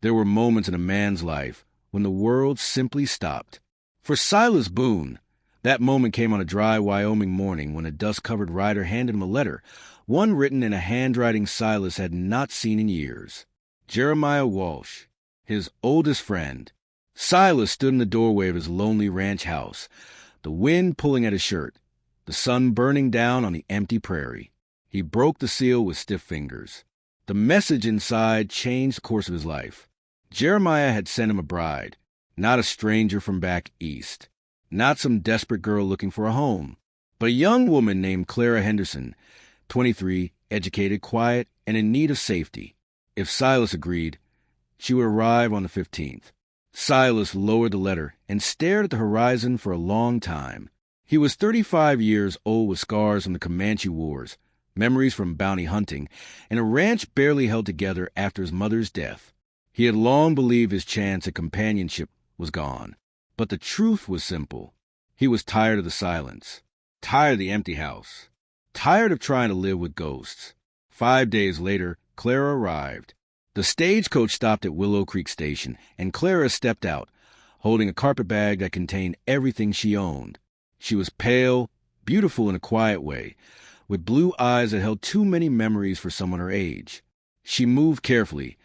There were moments in a man's life when the world simply stopped. For Silas Boon, that moment came on a dry Wyoming morning when a dust-covered rider handed him a letter, one written in a handwriting Silas had not seen in years. Jeremiah Walsh, his oldest friend. Silas stood in the doorway of his lonely ranch house, the wind pulling at his shirt, the sun burning down on the empty prairie. He broke the seal with stiff fingers. The message inside changed the course of his life. Jeremiah had sent him a bride, not a stranger from back east, not some desperate girl looking for a home, but a young woman named Clara Henderson, 23, educated, quiet, and in need of safety. If Silas agreed, she would arrive on the 15th. Silas lowered the letter and stared at the horizon for a long time. He was 35 years old with scars from the Comanche Wars, memories from bounty hunting, and a ranch barely held together after his mother's death. He had long believed his chance at companionship was gone. But the truth was simple. He was tired of the silence, tired of the empty house, tired of trying to live with ghosts. 5 days later, Clara arrived. The stagecoach stopped at Willow Creek Station, and Clara stepped out, holding a carpet bag that contained everything she owned. She was pale, beautiful in a quiet way, with blue eyes that held too many memories for someone her age. She moved carefully,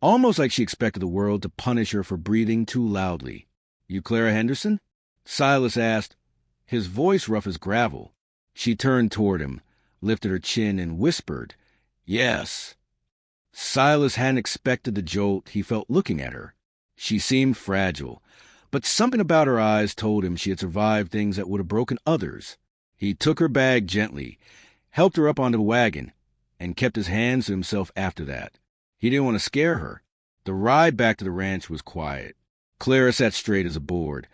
almost like she expected the world to punish her for breathing too loudly. "You Clara Henderson?" Silas asked, his voice rough as gravel. She turned toward him, lifted her chin, and whispered, "Yes." Silas hadn't expected the jolt he felt looking at her. She seemed fragile, but something about her eyes told him she had survived things that would have broken others. He took her bag gently, helped her up onto the wagon, and kept his hands to himself after that. He didn't want to scare her. The ride back to the ranch was quiet. Clara sat straight as a board,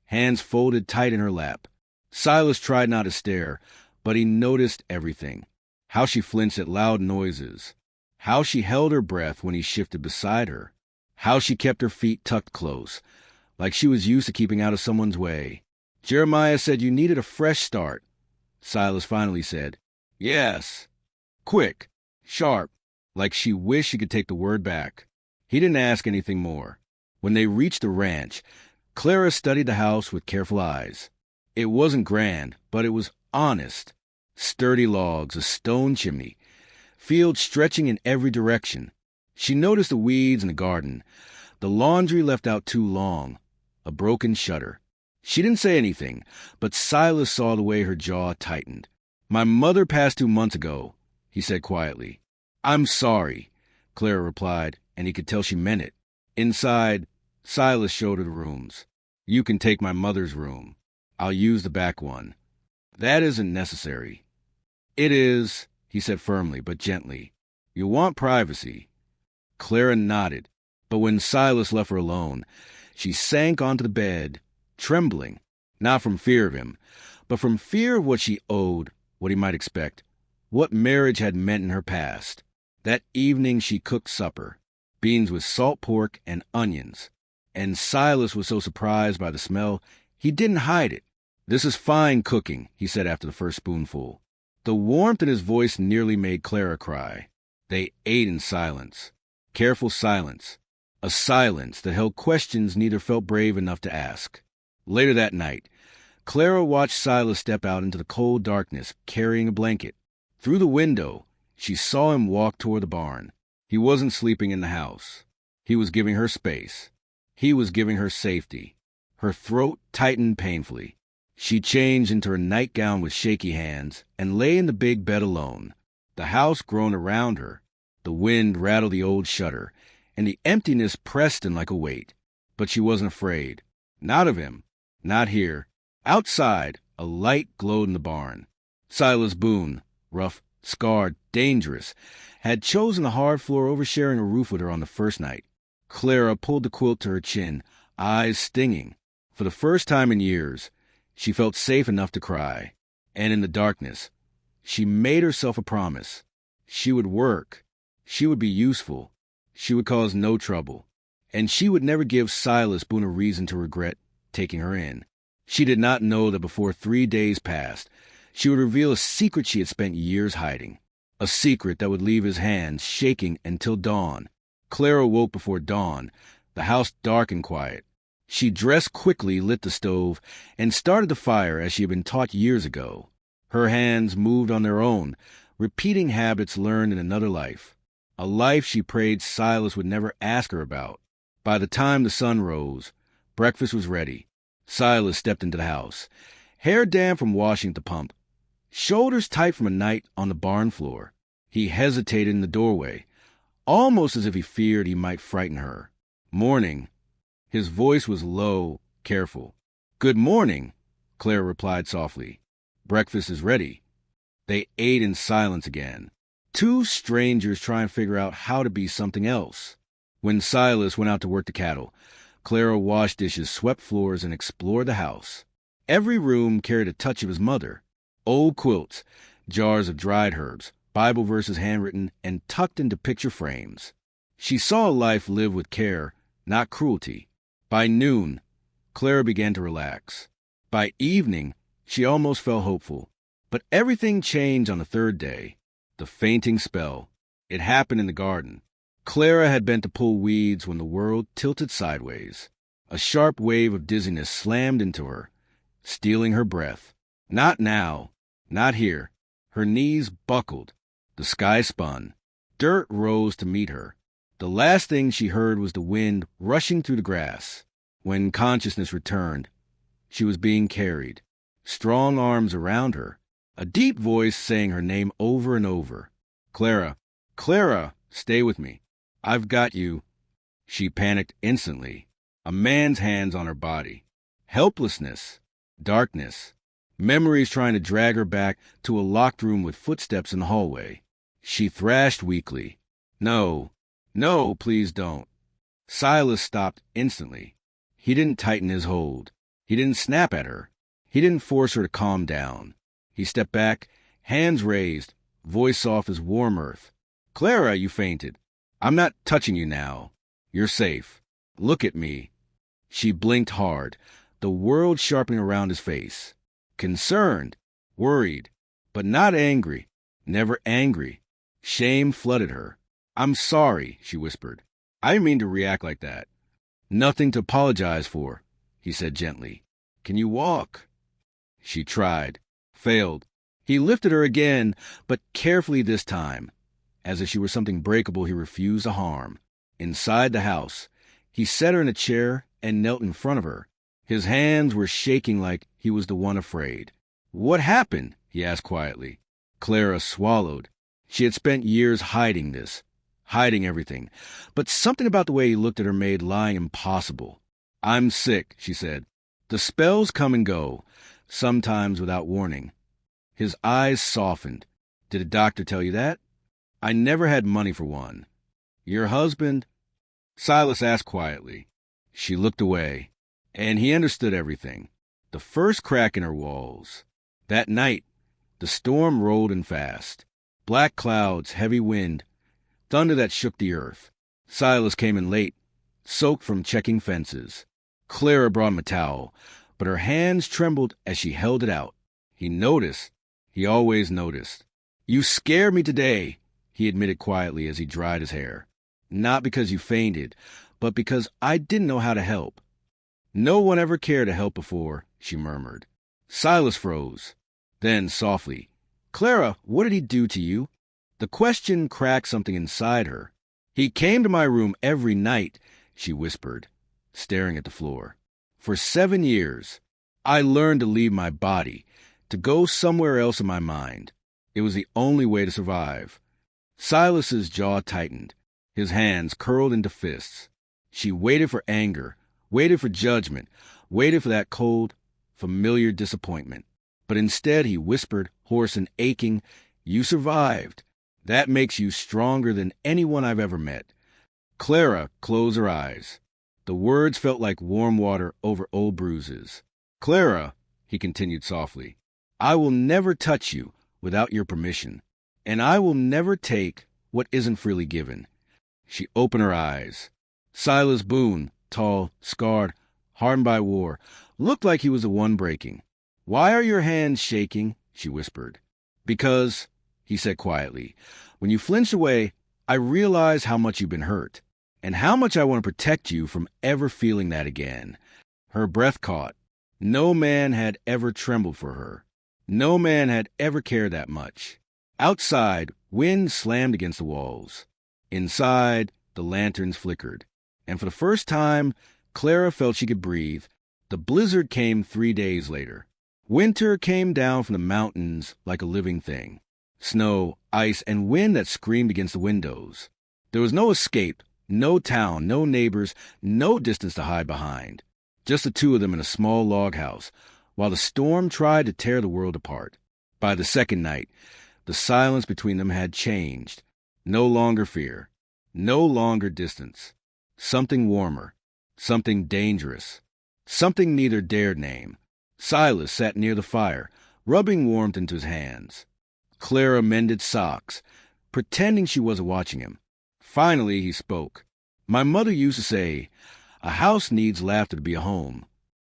hands folded tight in her lap. Silas tried not to stare, but he noticed everything. How she flinched at loud noises. How she held her breath when he shifted beside her. How she kept her feet tucked close, like she was used to keeping out of someone's way. "Jeremiah said you needed a fresh start," Silas finally said. "Yes." Quick, sharp, like she wished she could take the word back. He didn't ask anything more. When they reached the ranch, Clara studied the house with careful eyes. It wasn't grand, but it was honest. Sturdy logs, a stone chimney, fields stretching in every direction. She noticed the weeds in the garden, the laundry left out too long, a broken shutter. She didn't say anything, but Silas saw the way her jaw tightened. "My mother passed 2 months ago," he said quietly. "I'm sorry," Clara replied, and he could tell she meant it. Inside, Silas showed her the rooms. "You can take my mother's room. I'll use the back one." "That isn't necessary." "It is," he said firmly but gently. "You want privacy." Clara nodded, but when Silas left her alone, she sank onto the bed, trembling, not from fear of him, but from fear of what she owed, what he might expect, what marriage had meant in her past. That evening she cooked supper, beans with salt pork and onions, and Silas was so surprised by the smell, he didn't hide it. "This is fine cooking," he said after the first spoonful. The warmth in his voice nearly made Clara cry. They ate in silence. Careful silence. A silence that held questions neither felt brave enough to ask. Later that night, Clara watched Silas step out into the cold darkness, carrying a blanket. Through the window, she saw him walk toward the barn. He wasn't sleeping in the house. He was giving her space. He was giving her safety. Her throat tightened painfully. She changed into her nightgown with shaky hands and lay in the big bed alone. The house groaned around her. The wind rattled the old shutter, and the emptiness pressed in like a weight. But she wasn't afraid. Not of him. Not here. Outside, a light glowed in the barn. Silas Boon, rough, scarred, dangerous, had chosen the hard floor over sharing a roof with her on the first night. Clara pulled the quilt to her chin, eyes stinging. For the first time in years, she felt safe enough to cry. And in the darkness, she made herself a promise. She would work. She would be useful. She would cause no trouble. And she would never give Silas Boon a reason to regret taking her in. She did not know that before 3 days passed, she would reveal a secret she had spent years hiding. A secret that would leave his hands shaking until dawn. Clara woke before dawn, the house dark and quiet. She dressed quickly, lit the stove, and started the fire as she had been taught years ago. Her hands moved on their own, repeating habits learned in another life, a life she prayed Silas would never ask her about. By the time the sun rose, breakfast was ready. Silas stepped into the house, hair damp from washing at the pump, shoulders tight from a night on the barn floor. He hesitated in the doorway, almost as if he feared he might frighten her. Morning. His voice was low, careful. Good morning, Clara replied softly. Breakfast is ready. They ate in silence again. Two strangers trying to figure out how to be something else. When Silas went out to work the cattle, Clara washed dishes, swept floors, and explored the house. Every room carried a touch of his mother. Old quilts, jars of dried herbs, Bible verses handwritten and tucked into picture frames. She saw a life lived with care, not cruelty. By noon, Clara began to relax. By evening, she almost felt hopeful. But everything changed on the third day. The fainting spell. It happened in the garden. Clara had bent to pull weeds when the world tilted sideways. A sharp wave of dizziness slammed into her, stealing her breath. Not now. Not here. Her knees buckled. The sky spun. Dirt rose to meet her. The last thing she heard was the wind rushing through the grass. When consciousness returned, she was being carried. Strong arms around her. A deep voice saying her name over and over. Clara, Clara, stay with me. I've got you. She panicked instantly. A man's hands on her body. Helplessness. Darkness. Memories trying to drag her back to a locked room with footsteps in the hallway. She thrashed weakly. No, no, please don't. Silas stopped instantly. He didn't tighten his hold. He didn't snap at her. He didn't force her to calm down. He stepped back, hands raised, voice soft as warm earth. Clara, you fainted. I'm not touching you now. You're safe. Look at me. She blinked hard, the world sharpening around his face. Concerned, worried, but not angry, never angry. Shame flooded her. I'm sorry, she whispered. I didn't mean to react like that. Nothing to apologize for, he said gently. Can you walk? She tried, failed. He lifted her again, but carefully this time. As if she were something breakable he refused to harm. Inside the house, he set her in a chair and knelt in front of her. His hands were shaking like he was the one afraid. What happened? He asked quietly. Clara swallowed. She had spent years hiding this, hiding everything. But something about the way he looked at her made lying impossible. I'm sick, she said. The spells come and go, sometimes without warning. His eyes softened. Did a doctor tell you that? I never had money for one. Your husband? Silas asked quietly. She looked away, and he understood everything. The first crack in her walls. That night, the storm rolled in fast. Black clouds, heavy wind, thunder that shook the earth. Silas came in late, soaked from checking fences. Clara brought him a towel, but her hands trembled as she held it out. He noticed. He always noticed. You scared me today, he admitted quietly as he dried his hair. Not because you fainted, but because I didn't know how to help. No one ever cared to help before, she murmured. Silas froze. Then, softly, Clara, what did he do to you? The question cracked something inside her. He came to my room every night, she whispered, staring at the floor. For 7 years, I learned to leave my body, to go somewhere else in my mind. It was the only way to survive. Silas's jaw tightened. His hands curled into fists. She waited for anger, waited for judgment, waited for that cold, familiar disappointment. But instead he whispered, hoarse and aching, You survived. That makes you stronger than anyone I've ever met. Clara closed her eyes. The words felt like warm water over old bruises. Clara, he continued softly, I will never touch you without your permission, and I will never take what isn't freely given. She opened her eyes. Silas Boon, tall, scarred, hardened by war, looked like he was the one breaking. Why are your hands shaking? She whispered. Because, he said quietly, when you flinched away, I realized how much you've been hurt. and how much I want to protect you from ever feeling that again." Her breath caught. No man had ever trembled for her. No man had ever cared that much. Outside, wind slammed against the walls. Inside, the lanterns flickered. And for the first time, Clara felt she could breathe. The blizzard came 3 days later. Winter came down from the mountains like a living thing. Snow, ice, and wind that screamed against the windows. There was no escape, no town, no neighbors, no distance to hide behind. Just the two of them in a small log house, while the storm tried to tear the world apart. By the second night, the silence between them had changed. No longer fear, no longer distance. Something warmer, something dangerous, something neither dared name. Silas sat near the fire, rubbing warmth into his hands. Clara mended socks, pretending she wasn't watching him. Finally, he spoke. "My mother used to say, 'A house needs laughter to be a home.'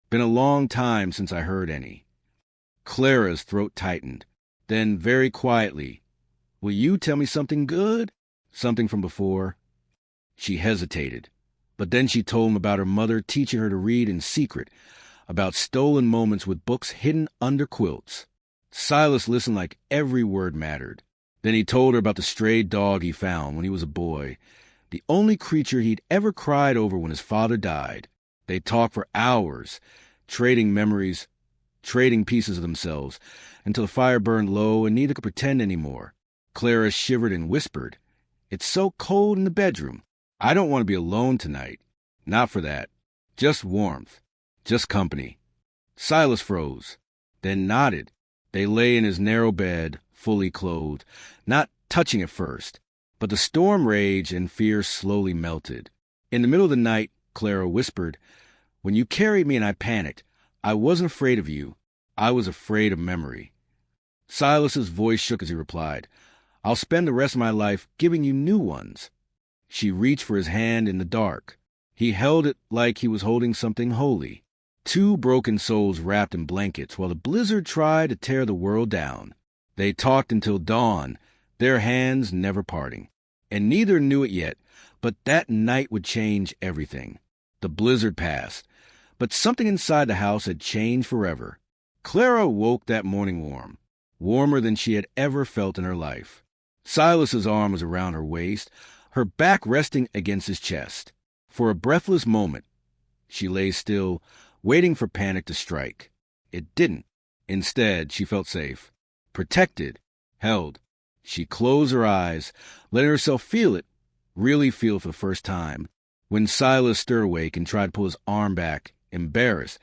Been a long time since I heard any." Clara's throat tightened. Then, very quietly, "Will you tell me something good? Something from before?" She hesitated, but then she told him about her mother teaching her to read in secret, about stolen moments with books hidden under quilts. Silas listened like every word mattered. Then he told her about the stray dog he found when he was a boy, the only creature he'd ever cried over when his father died. They talked for hours, trading memories, trading pieces of themselves, until the fire burned low and neither could pretend anymore. Clara shivered and whispered, "It's so cold in the bedroom. I don't want to be alone tonight. Not for that. Just warmth. Just company." Silas froze, then nodded. They lay in his narrow bed, fully clothed, not touching at first, but the storm raged and fear slowly melted. In the middle of the night, Clara whispered, "When you carried me and I panicked, I wasn't afraid of you. I was afraid of memory." Silas's voice shook as he replied, "I'll spend the rest of my life giving you new ones." She reached for his hand in the dark. He held it like he was holding something holy. Two broken souls wrapped in blankets while the blizzard tried to tear the world down. They talked until dawn, their hands never parting. And neither knew it yet, but that night would change everything. The blizzard passed, but something inside the house had changed forever. Clara woke that morning warm, warmer than she had ever felt in her life. Silas's arm was around her waist, her back resting against his chest. For a breathless moment, she lay still, waiting for panic to strike. It didn't. Instead, she felt safe, protected, held. She closed her eyes, letting herself feel it, really feel it for the first time. When Silas stirred awake and tried to pull his arm back, embarrassed,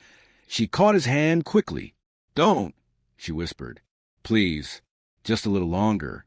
she caught his hand quickly. "Don't," she whispered. "Please, just a little longer."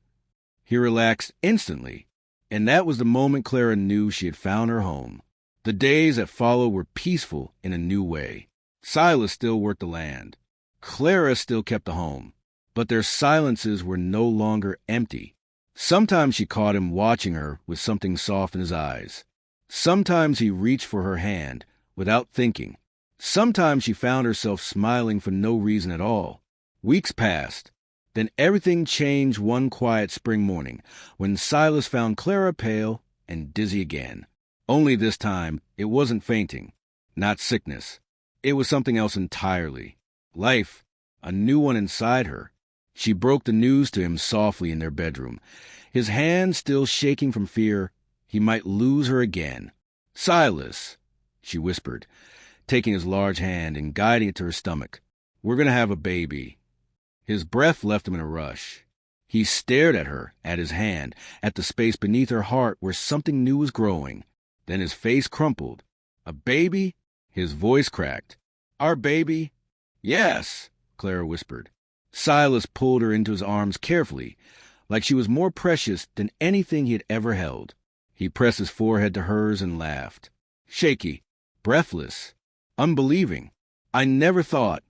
He relaxed instantly, and that was the moment Clara knew she had found her home. The days that followed were peaceful in a new way. Silas still worked the land. Clara still kept the home. But their silences were no longer empty. Sometimes she caught him watching her with something soft in his eyes. Sometimes he reached for her hand without thinking. Sometimes she found herself smiling for no reason at all. Weeks passed. Then everything changed one quiet spring morning when Silas found Clara pale and dizzy again. Only this time, it wasn't fainting, not sickness. It was something else entirely. Life, a new one inside her. She broke the news to him softly in their bedroom, his hand still shaking from fear he might lose her again. "Silas," she whispered, taking his large hand and guiding it to her stomach. "We're going to have a baby." His breath left him in a rush. He stared at her, at his hand, at the space beneath her heart where something new was growing. Then his face crumpled. "A baby?" His voice cracked. "Our baby?" "Yes," Clara whispered. Silas pulled her into his arms carefully, like she was more precious than anything he had ever held. He pressed his forehead to hers and laughed. Shaky, breathless, unbelieving. "I never thought,"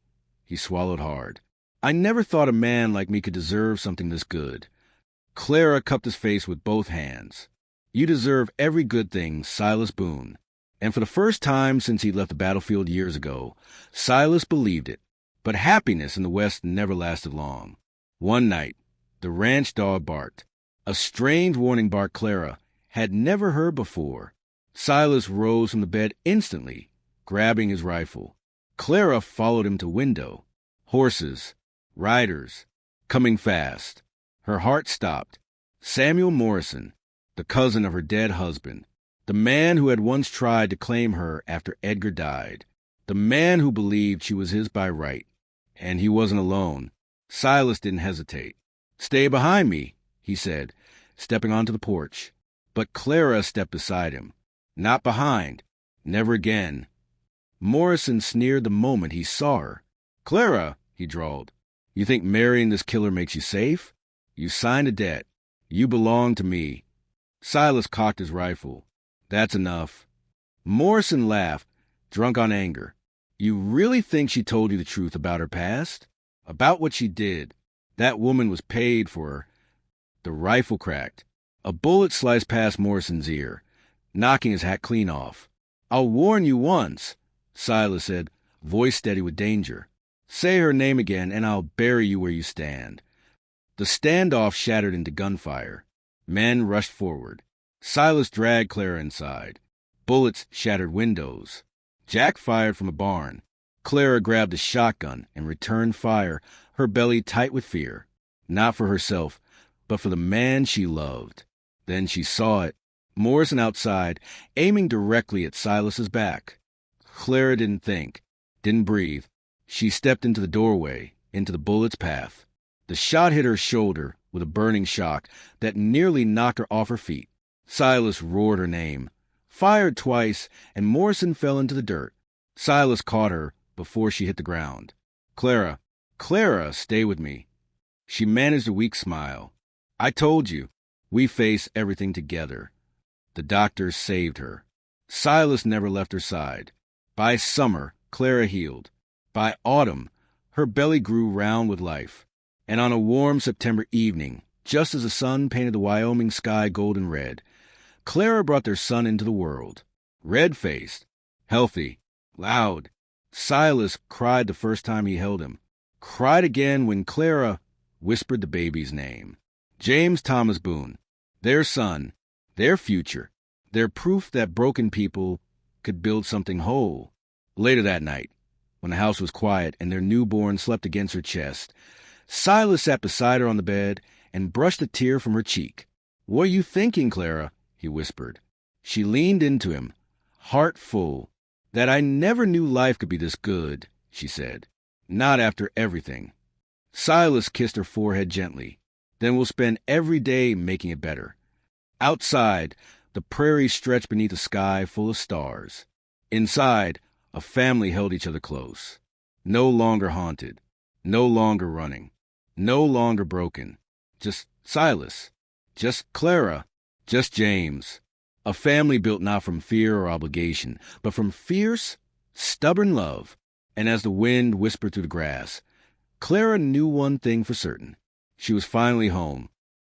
he swallowed hard, "I never thought a man like me could deserve something this good." Clara cupped his face with both hands. "You deserve every good thing, Silas Boon." And for the first time since he left the battlefield years ago, Silas believed it. But happiness in the West never lasted long. One night, the ranch dog barked. A strange warning bark Clara had never heard before. Silas rose from the bed instantly, grabbing his rifle. Clara followed him to window. Horses, riders, coming fast. Her heart stopped. Samuel Morrison, the cousin of her dead husband, the man who had once tried to claim her after Edgar died, the man who believed she was his by right. And he wasn't alone. Silas didn't hesitate. "Stay behind me," he said, stepping onto the porch. But Clara stepped beside him. "Not behind. Never again." Morrison sneered the moment he saw her. "Clara," he drawled, "you think marrying this killer makes you safe? You signed a debt. You belong to me." Silas cocked his rifle. "That's enough." Morrison laughed, drunk on anger. "You really think she told you the truth about her past? About what she did? That woman was paid for her." The rifle cracked. A bullet sliced past Morrison's ear, knocking his hat clean off. "I'll warn you once," Silas said, voice steady with danger. "Say her name again, and I'll bury you where you stand." The standoff shattered into gunfire. Men rushed forward. Silas dragged Clara inside. Bullets shattered windows. Jack fired from a barn. Clara grabbed a shotgun and returned fire, her belly tight with fear. Not for herself, but for the man she loved. Then she saw it. Morrison outside, aiming directly at Silas's back. Clara didn't think, didn't breathe. She stepped into the doorway, into the bullet's path. The shot hit her shoulder with a burning shock that nearly knocked her off her feet. Silas roared her name, fired twice, and Morrison fell into the dirt. Silas caught her before she hit the ground. "Clara, Clara, stay with me." She managed a weak smile. "I told you, we face everything together." The doctor saved her. Silas never left her side. By summer, Clara healed. By autumn, her belly grew round with life. And on a warm September evening, just as the sun painted the Wyoming sky golden red, Clara brought their son into the world. Red-faced, healthy, loud. Silas cried the first time he held him. Cried again when Clara whispered the baby's name. James Thomas Boon, their son, their future, their proof that broken people could build something whole. Later that night, when the house was quiet and their newborn slept against her chest, Silas sat beside her on the bed and brushed a tear from her cheek. "What are you thinking, Clara?" he whispered. She leaned into him, heart full. "That I never knew life could be this good," she said. "Not after everything." Silas kissed her forehead gently. "Then we'll spend every day making it better." Outside, the prairie stretched beneath a sky full of stars. Inside, a family held each other close. No longer haunted. No longer running. No longer broken. Just Silas. Just Clara. Just James. A family built not from fear or obligation, but from fierce, stubborn love. And as the wind whispered through the grass, Clara knew one thing for certain. She was finally home.